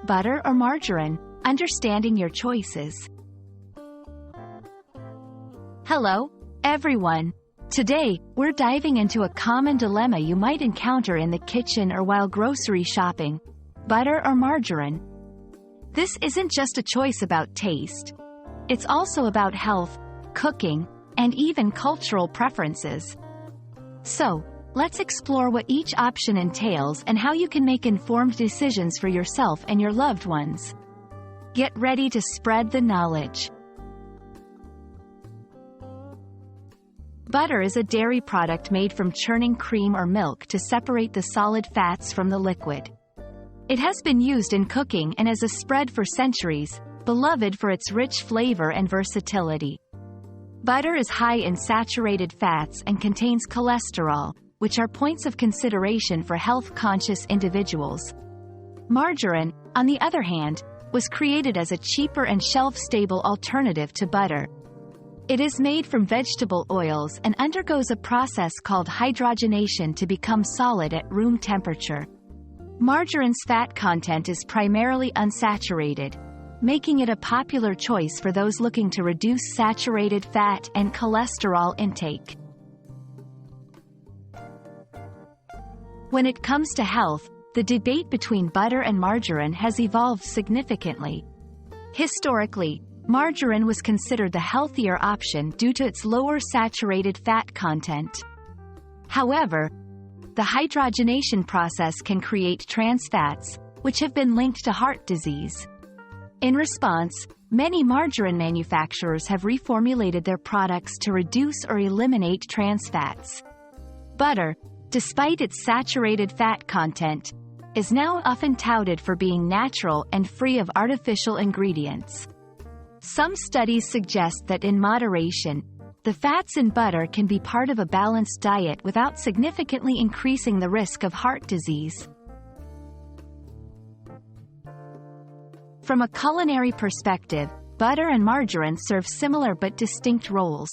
butter or margarine, understanding your choices. Hello, everyone. Today, we're diving into a common dilemma you might encounter in the kitchen or while grocery shopping: butter or margarine. This isn't just a choice about taste. It's also about health, cooking, and even cultural preferences. So, let's explore what each option entails and how you can make informed decisions for yourself and your loved ones. Get ready to spread the knowledge. Butter is a dairy product made from churning cream or milk to separate the solid fats from the liquid. It has been used in cooking and as a spread for centuries, beloved for its rich flavor and versatility. Butter is high in saturated fats and contains cholesterol, which are points of consideration for health-conscious individuals. Margarine, on the other hand, was created as a cheaper and shelf-stable alternative to butter. It is made from vegetable oils and undergoes a process called hydrogenation to become solid at room temperature. Margarine's fat content is primarily unsaturated, making it a popular choice for those looking to reduce saturated fat and cholesterol intake. When it comes to health, the debate between butter and margarine has evolved significantly. Historically, margarine was considered the healthier option due to its lower saturated fat content. However, the hydrogenation process can create trans fats, which have been linked to heart disease. In response, many margarine manufacturers have reformulated their products to reduce or eliminate trans fats. Butter, despite its saturated fat content, is now often touted for being natural and free of artificial ingredients. Some studies suggest that in moderation, the fats in butter can be part of a balanced diet without significantly increasing the risk of heart disease. From a culinary perspective, butter and margarine serve similar but distinct roles.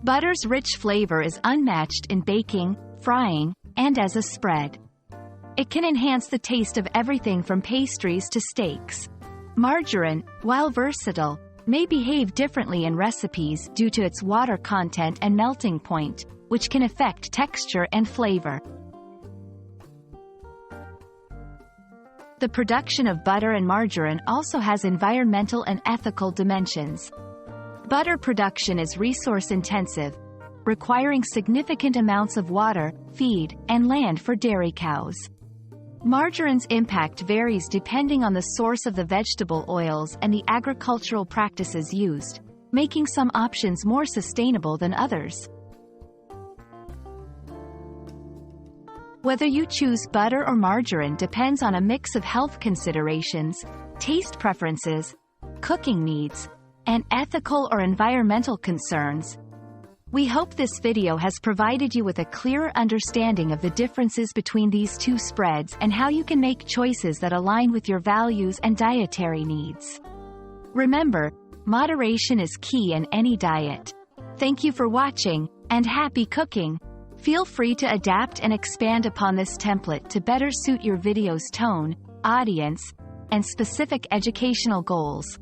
Butter's rich flavor is unmatched in baking, frying, and as a spread. It can enhance the taste of everything from pastries to steaks. Margarine, while versatile, may behave differently in recipes due to its water content and melting point, which can affect texture and flavor. The production of butter and margarine also has environmental and ethical dimensions. Butter production is resource-intensive, requiring significant amounts of water, feed, and land for dairy cows. Margarine's impact varies depending on the source of the vegetable oils and the agricultural practices used, making some options more sustainable than others. Whether you choose butter or margarine depends on a mix of health considerations, taste preferences, cooking needs, and ethical or environmental concerns. We hope this video has provided you with a clearer understanding of the differences between these two spreads and how you can make choices that align with your values and dietary needs. Remember, moderation is key in any diet. Thank you for watching, and happy cooking! Feel free to adapt and expand upon this template to better suit your video's tone, audience, and specific educational goals.